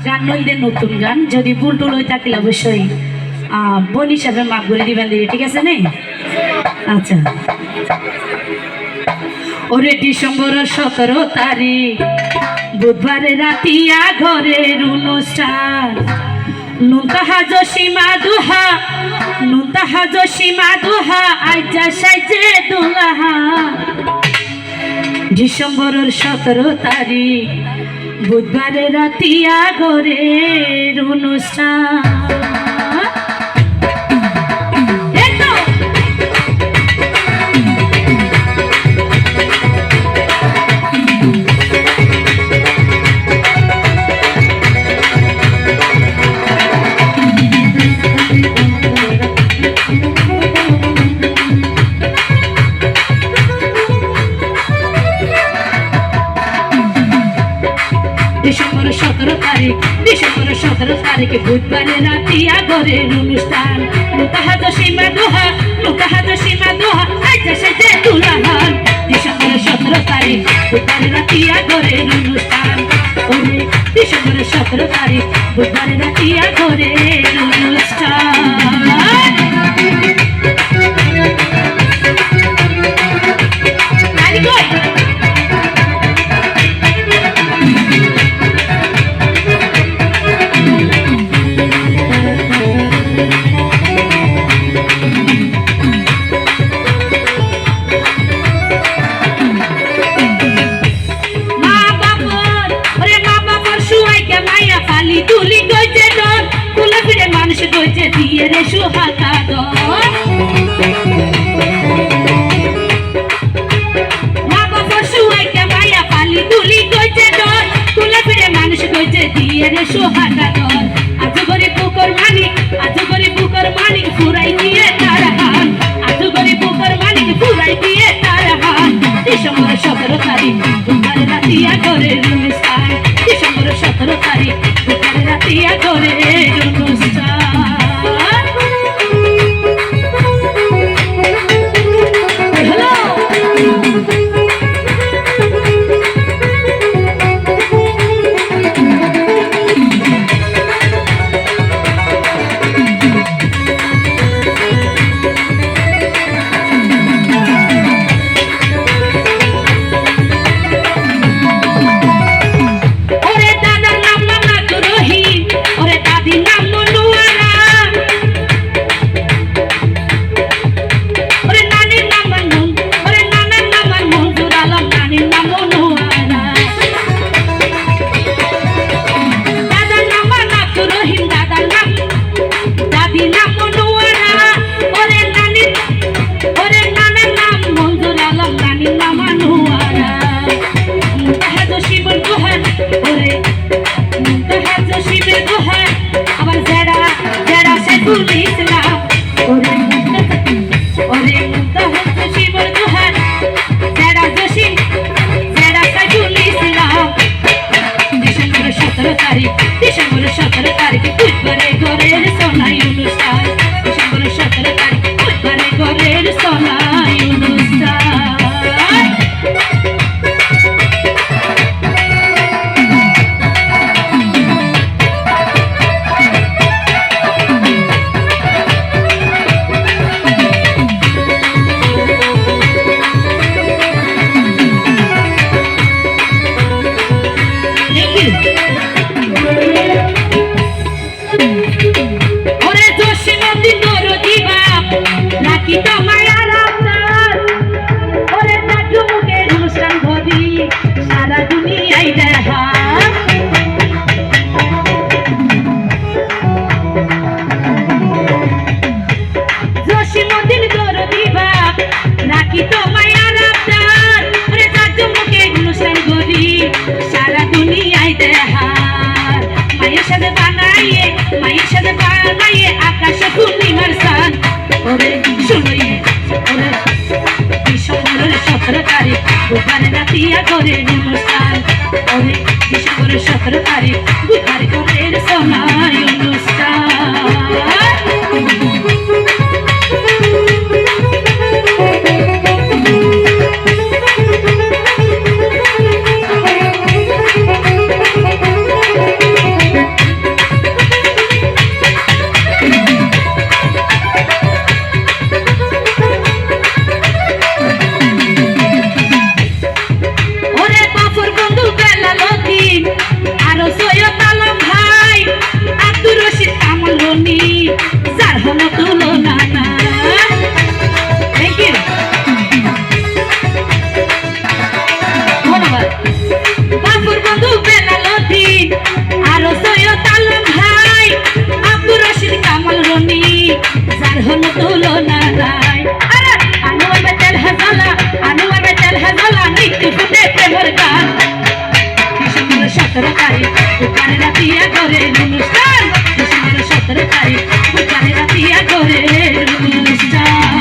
গান নইদের নতুন গান যদি ভুল টুল হয়ে থাকলে অবশ্যই বোন হিসাবে মাফ করে দিবেন দিদি, ঠিক আছে নে? আচ্ছা। ওরে ডিসেম্বর 17 তারিখ বুধবারে রাতিয়া ঘরের অনুষ্ঠান, নুনতাহা জসীমা দুহা নুনতাহা জসীমা দুহা আইজা সাইজে দুলাহা। ডিসেম্বর 17 তারিখ বুধবারে রাতিয়া ঘরের অনুষ্ঠান। ডিসেম্বর 17 তারিখ ডিসেম্বর 17 তারিখে বুধবারে রাতিয়া ঘরের অনুষ্ঠান, নুনতাহা জসীমা দুহা নুনতাহা জসীমা দুহা আইজা সাইজে দুলাহান। ডিসেম্বর 17 তারিখ বুধবারে রাতিয়া ঘরের অনুষ্ঠান, ওরে ডিসেম্বর 17 তারিখ বুধবারে রাতিয়া ঘরের অনুষ্ঠান। তুলি গইছে ডর কুলা ফিরে মানুষ গইছে দিয়ে রে সুহাগা ডর, মা বাবা সুয়াইকে মায়া পালি তুলি গইছে ডর কুলা ফিরে মানুষ গইছে দিয়ে রে সুহাগা ডর। আজু গরি পুকুর মানিক ফুরাই দিয়ে তার হান, আজু গরি পুকুর মানিক ফুরাই দিয়ে তার হান। ডিসেম্বর 17 তারিখ বুধবারে রাতিয়া ঘরের অনুষ্ঠান, ডিসেম্বর 17 তারিখ বুধবারে রাতিয়া ঘরের অনুষ্ঠান। ডিসেম্বর 17 তারিখ বুধবারে ঘরের সোনাই অনুষ্ঠান, ডিসেম্বর 17 তারিখ বুধবারে ঘরের সোনাই অনুষ্ঠান। মায়ের সাথে বানাইয়ে আকাশে পূর্ণিমার স্থান, ওরে শুনই ওরে ডিসেম্বর 17 তারিখ বুধবারে রাতিয়া ঘরের অনুষ্ঠান, ওরে ডিসেম্বর 17 তারিখ বুধবারে ঘরের সোনাই অনুষ্ঠান। ঘরের অনুষ্ঠান ডিসেম্বরের 17 তারিখ বুধবারে রাতিয়া ঘরের অনুষ্ঠান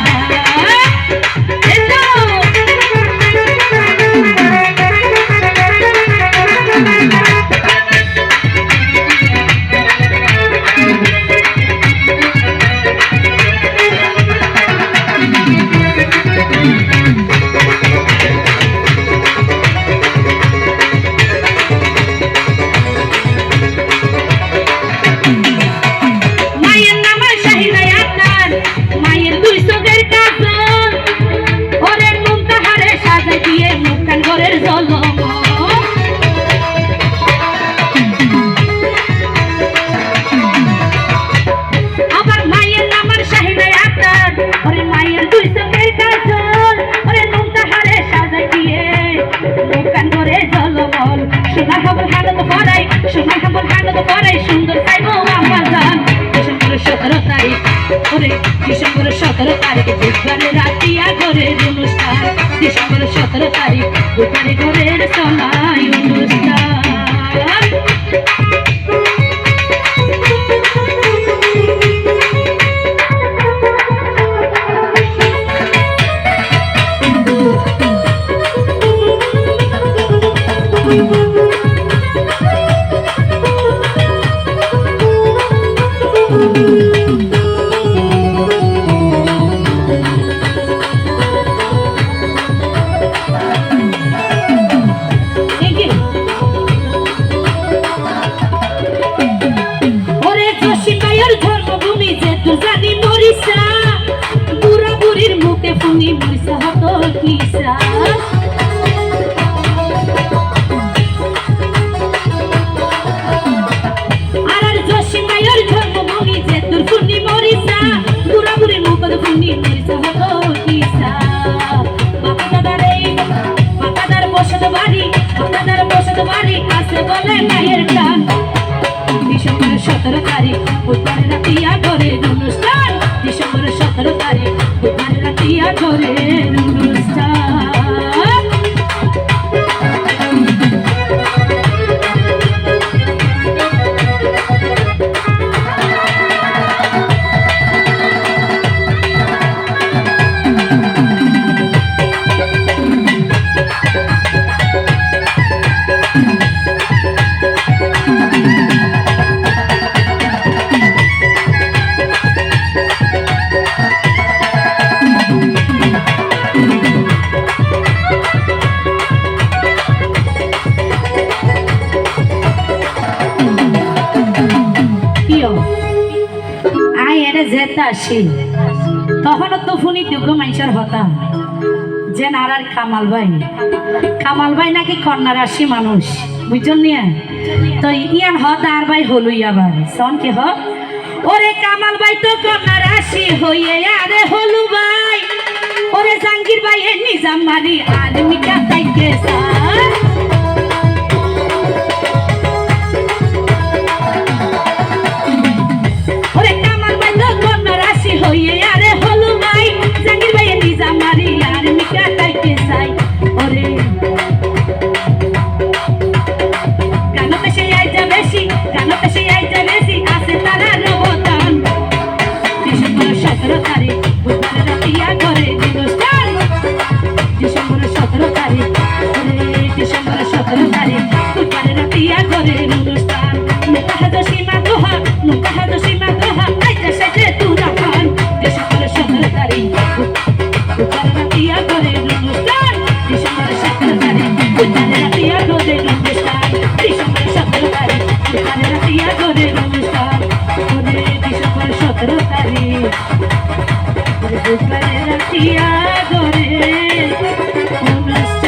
সুন্দর পাইবো আমার জান ডিসেম্বরের 17 তারিখ ওরে ডিসেম্বরের 17 তারিখে বুধবারে রাতিয়া ঘরের অনুষ্ঠান ডিসেম্বরের 17 তারিখ বুধবারে ঘরের সমাই অনুষ্ঠান Ni murisa hatol kisa arar joshi mayor dharma mogi je tur funni morisa pura puri mukad funni murisa hatol kisa bakadar boshad bari ase bole mayer kan ডিসেম্বরের 17 তারিখ বুধবারে রাতিয়া ঘরের অনুষ্ঠান ডিসেম্বরের 17 তারিখ বুধবারে রাতিয়া ঘরের অনুষ্ঠান তখন তো ফোনই যোগ্য মানুষের হতা যে নারার কামাল ভাই নাকি কন্যা রাশি মানুষ বুঝছেন নিয়ে তো ইয়ান হত আর ভাই হলুই আবার সন কে হ ওরে কামাল ভাই তো কন্যা রাশি হইয়ে আরে হলু ভাই ওরে জাঙ্গির ভাই এ নিজাম মারি আদমি কা তাইকে সা হইয়ে আরে হলু ভাই জাঙ্গির ভাই নিজাম মারি আর মিকা তাইকে চাই ওরে গানতে সে আইজা বেশি আছে তারা রবতান ডিসেম্বরের 17 তারিখ বুধবারে রাতিয়া ঘরের অনুষ্ঠান ডিসেম্বরের 17 তারিখ ওরে ডিসেম্বরের 17 তারিখ বুধবারে রাতিয়া ঘরের অনুষ্ঠান নুকা হাজা সীমা দোহা আইজা সাজে তুরা ডিসেম্বরের 17 তারিখ বুধবারে রাতিয়া ঘরের অনুষ্ঠান ডিসেম্বরের 17 তারিখ বুধবারে রাতিয়া ঘরের অনুষ্ঠান ডিসেম্বরের 17 তারিখ বুধবারে রাতিয়া ঘরের অনুষ্ঠান ডিসেম্বরের 17 তারিখ বুধবারে রাতিয়া ঘরের অনুষ্ঠান